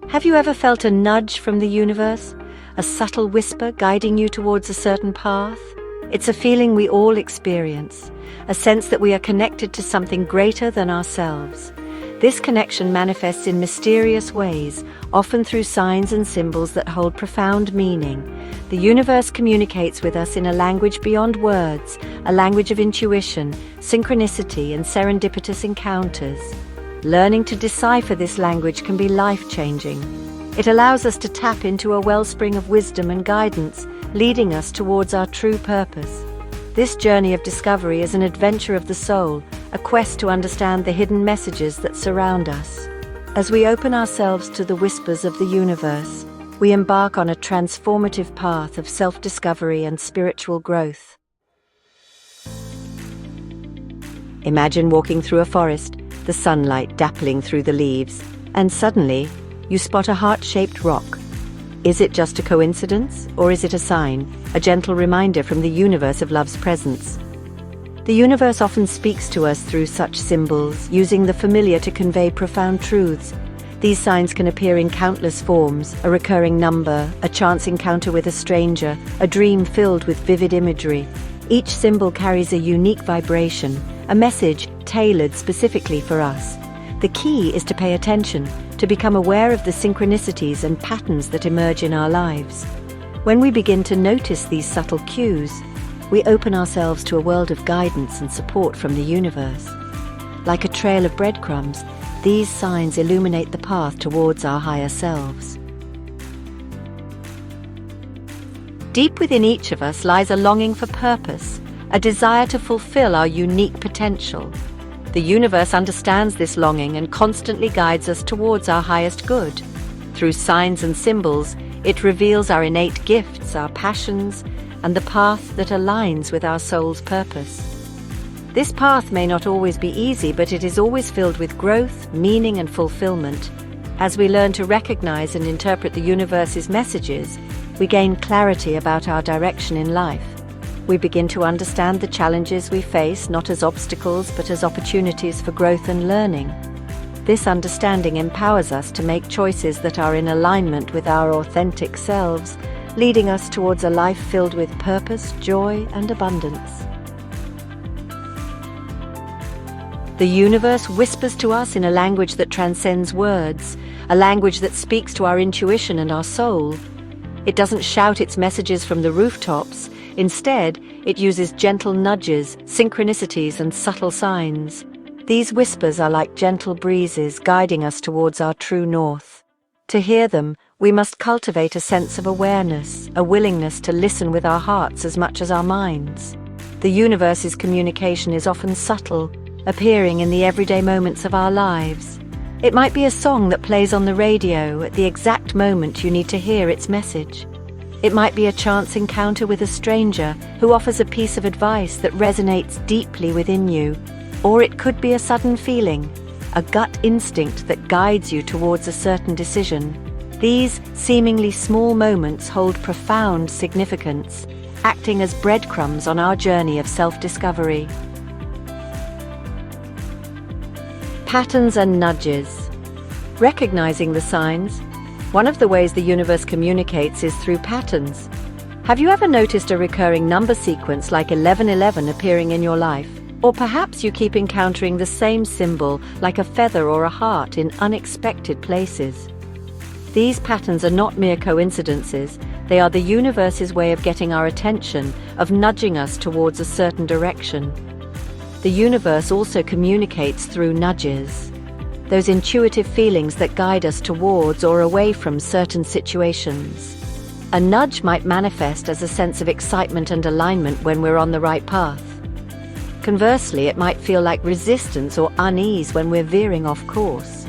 Have you ever felt a nudge from the universe? A subtle whisper guiding you towards a certain path? It's a feeling we all experience, a sense that we are connected to something greater than ourselves. This connection manifests in mysterious ways, often through signs and symbols that hold profound meaning. The universe communicates with us in a language beyond words, a language of intuition, synchronicity, and serendipitous encounters. Learning to decipher this language can be life-changing. It allows us to tap into a wellspring of wisdom and guidance, leading us towards our true purpose. This journey of discovery is an adventure of the soul, a quest to understand the hidden messages that surround us. As we open ourselves to the whispers of the universe, we embark on a transformative path of self-discovery and spiritual growth. Imagine walking through a forest, the sunlight dappling through the leaves, and suddenly, you spot a heart-shaped rock. Is it just a coincidence, or is it a sign, a gentle reminder from the universe of love's presence? The universe often speaks to us through such symbols, using the familiar to convey profound truths. These signs can appear in countless forms: a recurring number, a chance encounter with a stranger, a dream filled with vivid imagery. Each symbol carries a unique vibration, a message tailored specifically for us. The key is to pay attention, to become aware of the synchronicities and patterns that emerge in our lives. When we begin to notice these subtle cues, we open ourselves to a world of guidance and support from the universe. Like a trail of breadcrumbs, these signs illuminate the path towards our higher selves. Deep within each of us lies a longing for purpose, a desire to fulfill our unique potential. The universe understands this longing and constantly guides us towards our highest good. Through signs and symbols, it reveals our innate gifts, our passions, and the path that aligns with our soul's purpose. This path may not always be easy, but it is always filled with growth, meaning, and fulfillment. As we learn to recognize and interpret the universe's messages, we gain clarity about our direction in life. We begin to understand the challenges we face not as obstacles but as opportunities for growth and learning. This understanding empowers us to make choices that are in alignment with our authentic selves, leading us towards a life filled with purpose, joy, and abundance. The universe whispers to us in a language that transcends words, a language that speaks to our intuition and our soul. It doesn't shout its messages from the rooftops. Instead, it uses gentle nudges, synchronicities, and subtle signs. These whispers are like gentle breezes guiding us towards our true north. To hear them, we must cultivate a sense of awareness, a willingness to listen with our hearts as much as our minds. The universe's communication is often subtle, appearing in the everyday moments of our lives. It might be a song that plays on the radio at the exact moment you need to hear its message. It might be a chance encounter with a stranger who offers a piece of advice that resonates deeply within you. Or it could be a sudden feeling, a gut instinct that guides you towards a certain decision. These seemingly small moments hold profound significance, acting as breadcrumbs on our journey of self-discovery. Patterns and nudges. Recognizing the signs. One of the ways the universe communicates is through patterns. Have you ever noticed a recurring number sequence like 1111 appearing in your life? Or perhaps you keep encountering the same symbol like a feather or a heart in unexpected places. These patterns are not mere coincidences. They are the universe's way of getting our attention, of nudging us towards a certain direction. The universe also communicates through nudges, those intuitive feelings that guide us towards or away from certain situations. A nudge might manifest as a sense of excitement and alignment when we're on the right path. Conversely, it might feel like resistance or unease when we're veering off course.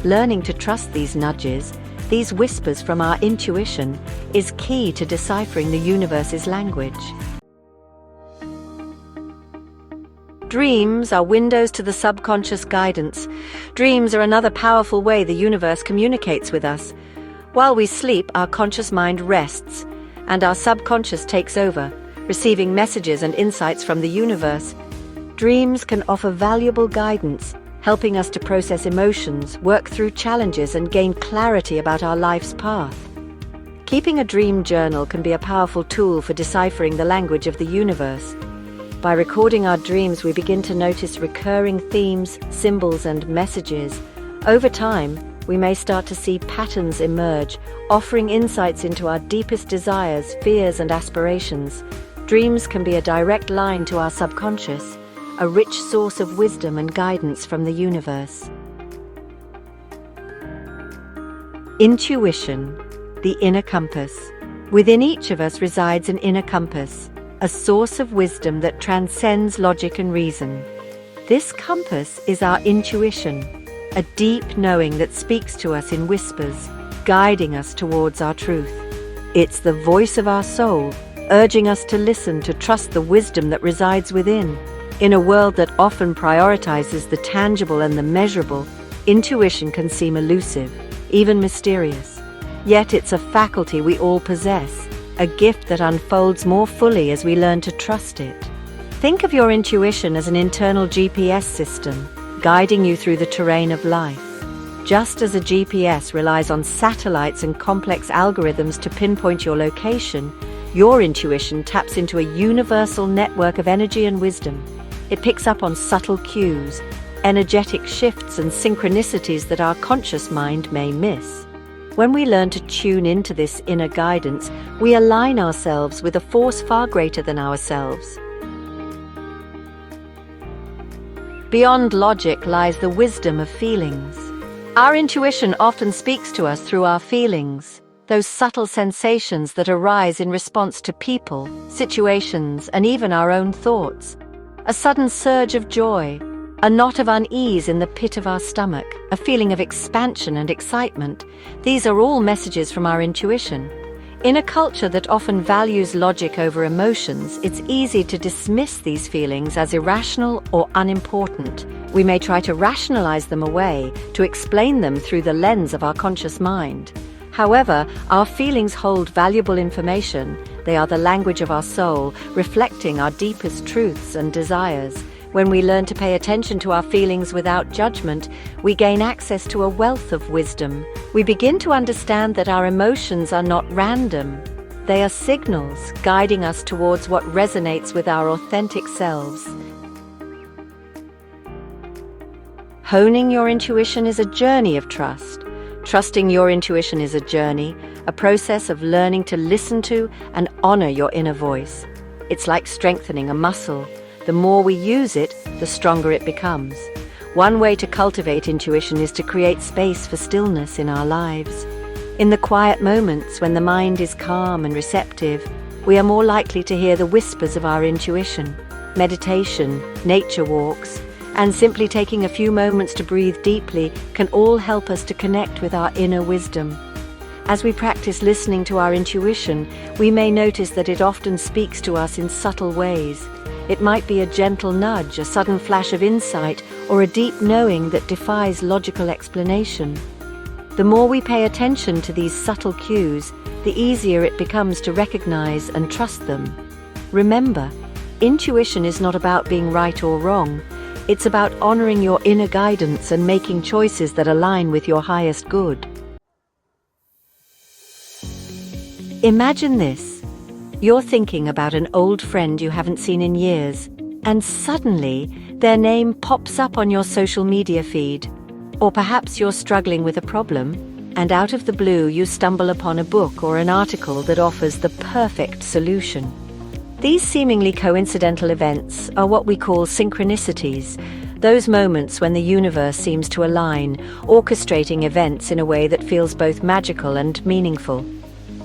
Learning to trust these nudges, these whispers from our intuition, is key to deciphering the universe's language. Dreams are windows to the subconscious guidance. Dreams are another powerful way the universe communicates with us. While we sleep, our conscious mind rests, and our subconscious takes over, receiving messages and insights from the universe. Dreams can offer valuable guidance, helping us to process emotions, work through challenges, and gain clarity about our life's path. Keeping a dream journal can be a powerful tool for deciphering the language of the universe. By recording our dreams, we begin to notice recurring themes, symbols, and messages. Over time, we may start to see patterns emerge, offering insights into our deepest desires, fears, and aspirations. Dreams can be a direct line to our subconscious, a rich source of wisdom and guidance from the universe. Intuition, the inner compass. Within each of us resides an inner compass, a source of wisdom that transcends logic and reason. This compass is our intuition, a deep knowing that speaks to us in whispers, guiding us towards our truth. It's the voice of our soul, urging us to listen, to trust the wisdom that resides within. In a world that often prioritizes the tangible and the measurable, intuition can seem elusive, even mysterious. Yet it's a faculty we all possess, a gift that unfolds more fully as we learn to trust it. Think of your intuition as an internal GPS system, guiding you through the terrain of life. Just as a GPS relies on satellites and complex algorithms to pinpoint your location, your intuition taps into a universal network of energy and wisdom. It picks up on subtle cues, energetic shifts, and synchronicities that our conscious mind may miss. When we learn to tune into this inner guidance, we align ourselves with a force far greater than ourselves. Beyond logic lies the wisdom of feelings. Our intuition often speaks to us through our feelings, those subtle sensations that arise in response to people, situations, and even our own thoughts. A sudden surge of joy, a knot of unease in the pit of our stomach, a feeling of expansion and excitement. These are all messages from our intuition. In a culture that often values logic over emotions, it's easy to dismiss these feelings as irrational or unimportant. We may try to rationalize them away, to explain them through the lens of our conscious mind. However, our feelings hold valuable information. They are the language of our soul, reflecting our deepest truths and desires. When we learn to pay attention to our feelings without judgment, we gain access to a wealth of wisdom. We begin to understand that our emotions are not random. They are signals guiding us towards what resonates with our authentic selves. Honing your intuition is a journey of trust. Trusting your intuition is a journey, a process of learning to listen to and honor your inner voice. It's like strengthening a muscle. The more we use it, the stronger it becomes. One way to cultivate intuition is to create space for stillness in our lives. In the quiet moments when the mind is calm and receptive, we are more likely to hear the whispers of our intuition. Meditation, nature walks, and simply taking a few moments to breathe deeply can all help us to connect with our inner wisdom. As we practice listening to our intuition, we may notice that it often speaks to us in subtle ways. It might be a gentle nudge, a sudden flash of insight, or a deep knowing that defies logical explanation. The more we pay attention to these subtle cues, the easier it becomes to recognize and trust them. Remember, intuition is not about being right or wrong. It's about honoring your inner guidance and making choices that align with your highest good. Imagine this. You're thinking about an old friend you haven't seen in years, and suddenly their name pops up on your social media feed. Or perhaps you're struggling with a problem, and out of the blue you stumble upon a book or an article that offers the perfect solution. These seemingly coincidental events are what we call synchronicities, those moments when the universe seems to align, orchestrating events in a way that feels both magical and meaningful.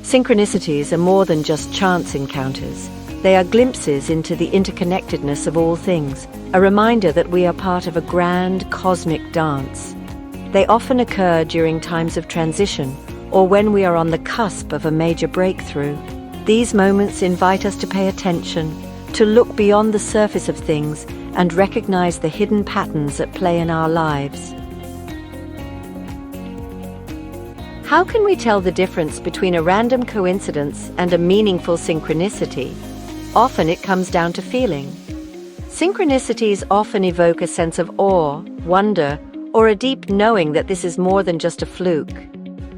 Synchronicities are more than just chance encounters. They are glimpses into the interconnectedness of all things, a reminder that we are part of a grand cosmic dance. They often occur during times of transition, or when we are on the cusp of a major breakthrough. These moments invite us to pay attention, to look beyond the surface of things and recognize the hidden patterns at play in our lives. How can we tell the difference between a random coincidence and a meaningful synchronicity? Often it comes down to feeling. Synchronicities often evoke a sense of awe, wonder, or a deep knowing that this is more than just a fluke.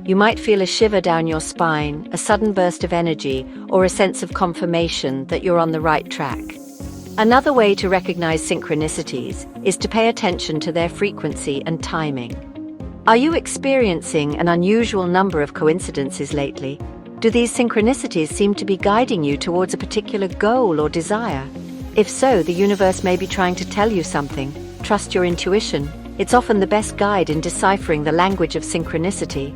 You might feel a shiver down your spine, a sudden burst of energy, or a sense of confirmation that you're on the right track. Another way to recognize synchronicities is to pay attention to their frequency and timing. Are you experiencing an unusual number of coincidences lately? Do these synchronicities seem to be guiding you towards a particular goal or desire? If so, the universe may be trying to tell you something. Trust your intuition. It's often the best guide in deciphering the language of synchronicity.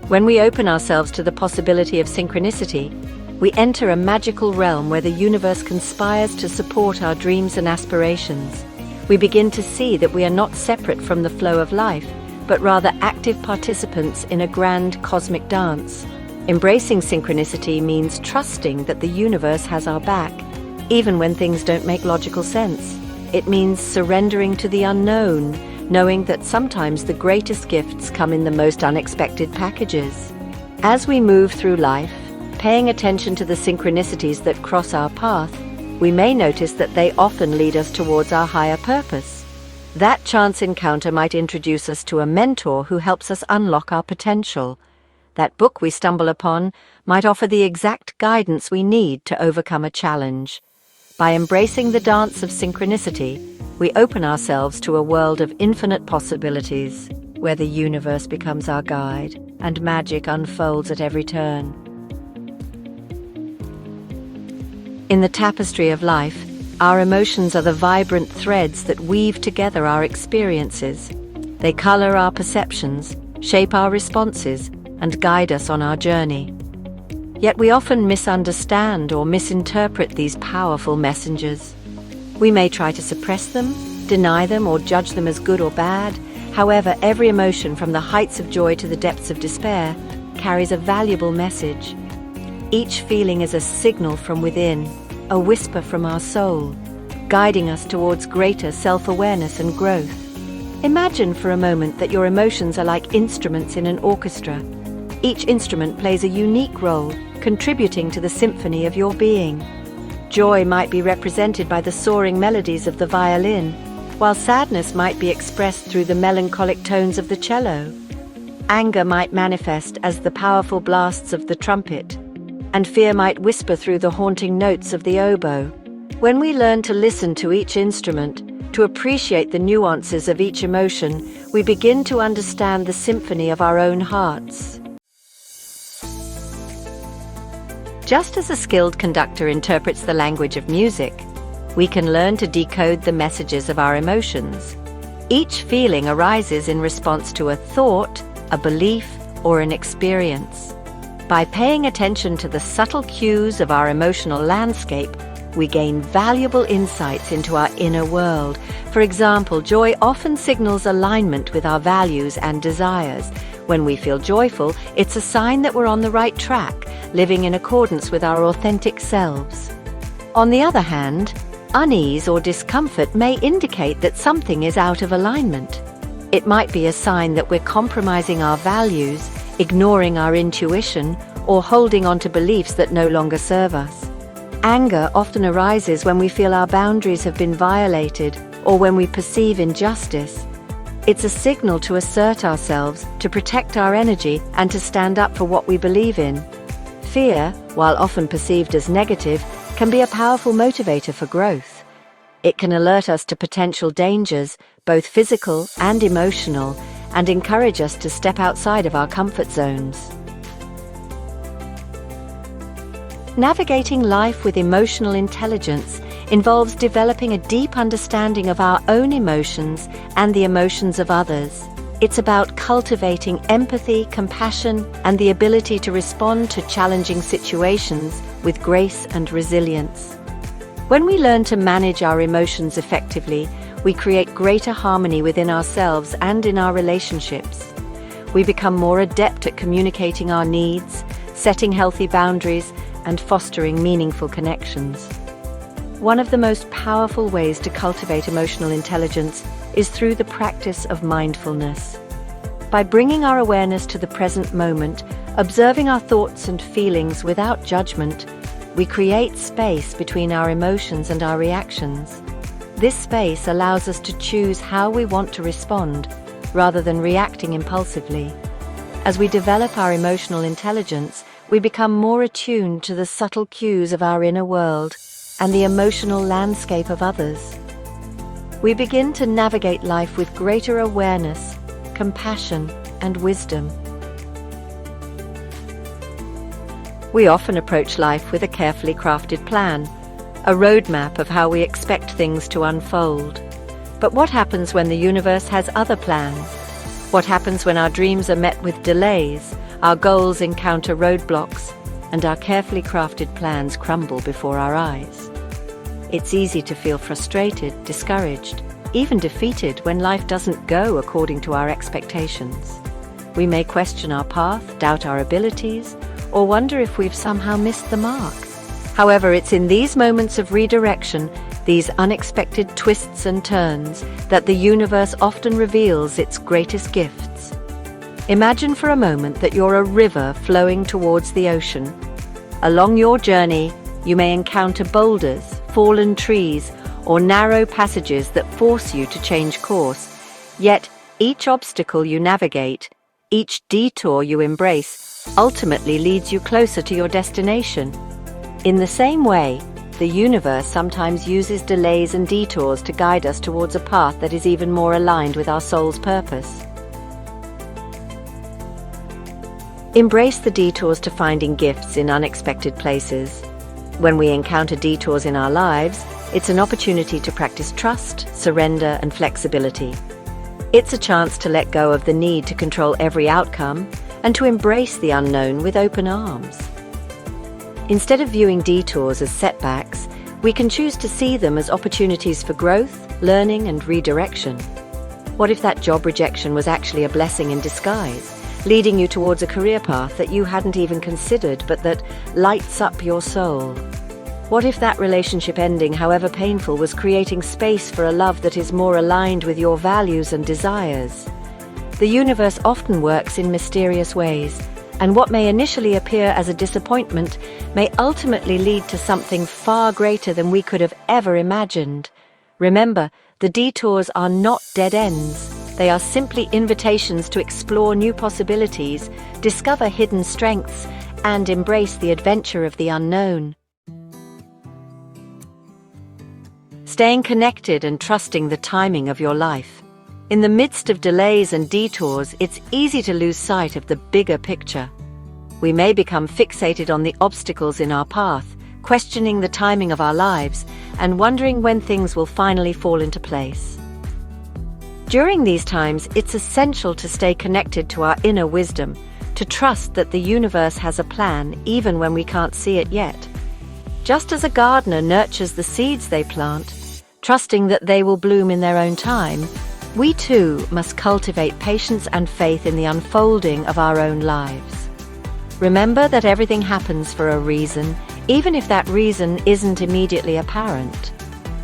When we open ourselves to the possibility of synchronicity, we enter a magical realm where the universe conspires to support our dreams and aspirations. We begin to see that we are not separate from the flow of life, but rather active participants in a grand cosmic dance. Embracing synchronicity means trusting that the universe has our back, even when things don't make logical sense. It means surrendering to the unknown, knowing that sometimes the greatest gifts come in the most unexpected packages. As we move through life, paying attention to the synchronicities that cross our path, we may notice that they often lead us towards our higher purpose. That chance encounter might introduce us to a mentor who helps us unlock our potential. That book we stumble upon might offer the exact guidance we need to overcome a challenge. By embracing the dance of synchronicity, we open ourselves to a world of infinite possibilities, where the universe becomes our guide and magic unfolds at every turn. In the tapestry of life, our emotions are the vibrant threads that weave together our experiences. They color our perceptions, shape our responses, and guide us on our journey. Yet we often misunderstand or misinterpret these powerful messengers. We may try to suppress them, deny them, or judge them as good or bad. However, every emotion, from the heights of joy to the depths of despair, carries a valuable message. Each feeling is a signal from within, a whisper from our soul, guiding us towards greater self-awareness and growth. Imagine for a moment that your emotions are like instruments in an orchestra. Each instrument plays a unique role, contributing to the symphony of your being. Joy might be represented by the soaring melodies of the violin, while sadness might be expressed through the melancholic tones of the cello. Anger might manifest as the powerful blasts of the trumpet, and fear might whisper through the haunting notes of the oboe. When we learn to listen to each instrument, to appreciate the nuances of each emotion, we begin to understand the symphony of our own hearts. Just as a skilled conductor interprets the language of music, we can learn to decode the messages of our emotions. Each feeling arises in response to a thought, a belief, or an experience. By paying attention to the subtle cues of our emotional landscape, we gain valuable insights into our inner world. For example, joy often signals alignment with our values and desires. When we feel joyful, it's a sign that we're on the right track, living in accordance with our authentic selves. On the other hand, unease or discomfort may indicate that something is out of alignment. It might be a sign that we're compromising our values, ignoring our intuition, or holding on to beliefs that no longer serve us. Anger often arises when we feel our boundaries have been violated or when we perceive injustice. It's a signal to assert ourselves, to protect our energy, and to stand up for what we believe in. Fear, while often perceived as negative, can be a powerful motivator for growth. It can alert us to potential dangers, both physical and emotional, and encourage us to step outside of our comfort zones. Navigating life with emotional intelligence involves developing a deep understanding of our own emotions and the emotions of others. It's about cultivating empathy, compassion, and the ability to respond to challenging situations with grace and resilience. When we learn to manage our emotions effectively, we create greater harmony within ourselves and in our relationships. We become more adept at communicating our needs, setting healthy boundaries, and fostering meaningful connections. One of the most powerful ways to cultivate emotional intelligence is through the practice of mindfulness. By bringing our awareness to the present moment, observing our thoughts and feelings without judgment, we create space between our emotions and our reactions. This space allows us to choose how we want to respond, rather than reacting impulsively. As we develop our emotional intelligence, we become more attuned to the subtle cues of our inner world and the emotional landscape of others. We begin to navigate life with greater awareness, compassion, and wisdom. We often approach life with a carefully crafted plan, a roadmap of how we expect things to unfold. But what happens when the universe has other plans? What happens when our dreams are met with delays, our goals encounter roadblocks, and our carefully crafted plans crumble before our eyes? It's easy to feel frustrated, discouraged, even defeated when life doesn't go according to our expectations. We may question our path, doubt our abilities, or wonder if we've somehow missed the mark. However, it's in these moments of redirection, these unexpected twists and turns, that the universe often reveals its greatest gifts. Imagine for a moment that you're a river flowing towards the ocean. Along your journey, you may encounter boulders, fallen trees, or narrow passages that force you to change course. Yet, each obstacle you navigate, each detour you embrace, ultimately leads you closer to your destination. In the same way, the universe sometimes uses delays and detours to guide us towards a path that is even more aligned with our soul's purpose. Embrace the detours to finding gifts in unexpected places. When we encounter detours in our lives, it's an opportunity to practice trust, surrender, and flexibility. It's a chance to let go of the need to control every outcome and to embrace the unknown with open arms. Instead of viewing detours as setbacks, we can choose to see them as opportunities for growth, learning, and redirection. What if that job rejection was actually a blessing in disguise, leading you towards a career path that you hadn't even considered but that lights up your soul? What if that relationship ending, however painful, was creating space for a love that is more aligned with your values and desires? The universe often works in mysterious ways, and what may initially appear as a disappointment may ultimately lead to something far greater than we could have ever imagined. Remember, the detours are not dead ends. They are simply invitations to explore new possibilities, discover hidden strengths, and embrace the adventure of the unknown. Staying connected and trusting the timing of your life. In the midst of delays and detours, it's easy to lose sight of the bigger picture. We may become fixated on the obstacles in our path, questioning the timing of our lives, and wondering when things will finally fall into place. During these times, it's essential to stay connected to our inner wisdom, to trust that the universe has a plan even when we can't see it yet. Just as a gardener nurtures the seeds they plant, trusting that they will bloom in their own time, we too must cultivate patience and faith in the unfolding of our own lives. Remember that everything happens for a reason, even if that reason isn't immediately apparent.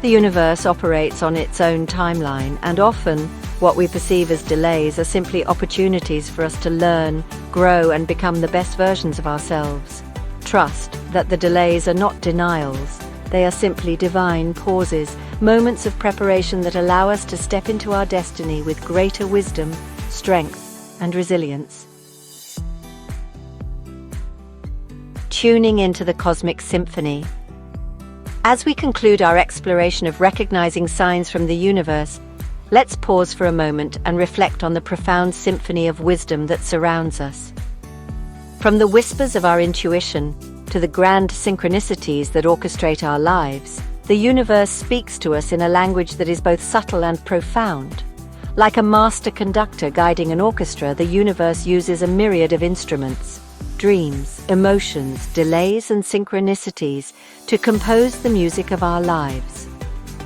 The universe operates on its own timeline, and often what we perceive as delays are simply opportunities for us to learn, grow, and become the best versions of ourselves. Trust that the delays are not denials. They are simply divine pauses, moments of preparation that allow us to step into our destiny with greater wisdom, strength, and resilience. Tuning into the cosmic symphony. As we conclude our exploration of recognizing signs from the universe, let's pause for a moment and reflect on the profound symphony of wisdom that surrounds us. From the whispers of our intuition to the grand synchronicities that orchestrate our lives, the universe speaks to us in a language that is both subtle and profound. Like a master conductor guiding an orchestra, the universe uses a myriad of instruments, dreams, emotions, delays, and synchronicities to compose the music of our lives.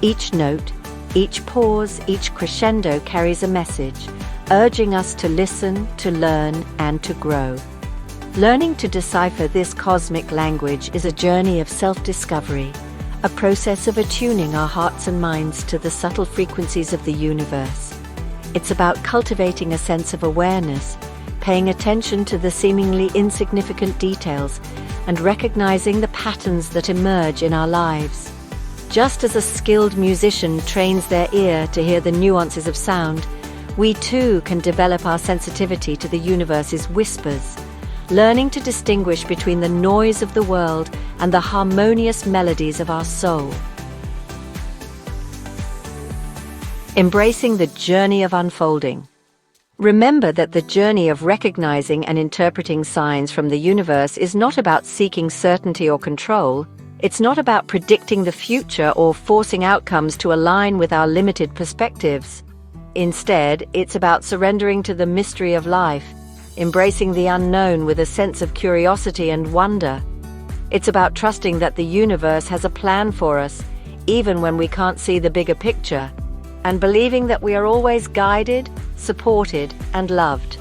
Each note, each pause, each crescendo carries a message, urging us to listen, to learn, and to grow. Learning to decipher this cosmic language is a journey of self-discovery, a process of attuning our hearts and minds to the subtle frequencies of the universe. It's about cultivating a sense of awareness, paying attention to the seemingly insignificant details, and recognizing the patterns that emerge in our lives. Just as a skilled musician trains their ear to hear the nuances of sound, we too can develop our sensitivity to the universe's whispers, learning to distinguish between the noise of the world and the harmonious melodies of our soul. Embracing the journey of unfolding. Remember that the journey of recognizing and interpreting signs from the universe is not about seeking certainty or control. It's not about predicting the future or forcing outcomes to align with our limited perspectives. Instead, it's about surrendering to the mystery of life, embracing the unknown with a sense of curiosity and wonder. It's about trusting that the universe has a plan for us, even when we can't see the bigger picture, and believing that we are always guided, supported, and loved.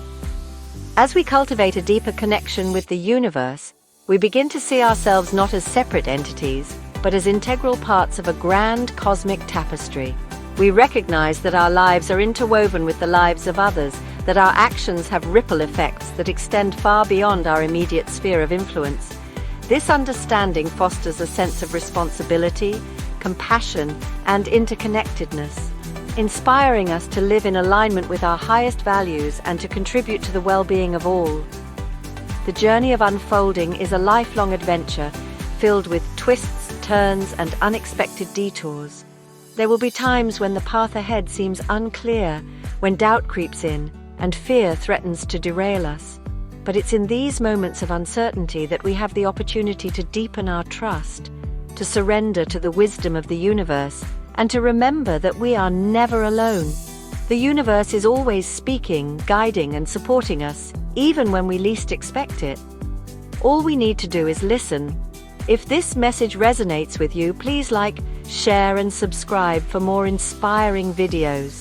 As we cultivate a deeper connection with the universe, we begin to see ourselves not as separate entities, but as integral parts of a grand cosmic tapestry. We recognize that our lives are interwoven with the lives of others, that our actions have ripple effects that extend far beyond our immediate sphere of influence. This understanding fosters a sense of responsibility, compassion, and interconnectedness, inspiring us to live in alignment with our highest values and to contribute to the well-being of all. The journey of unfolding is a lifelong adventure filled with twists, turns, and unexpected detours. There will be times when the path ahead seems unclear, when doubt creeps in, and fear threatens to derail us. But it's in these moments of uncertainty that we have the opportunity to deepen our trust, to surrender to the wisdom of the universe, and to remember that we are never alone. The universe is always speaking, guiding, and supporting us, even when we least expect it. All we need to do is listen. If this message resonates with you, please like, share, and subscribe for more inspiring videos.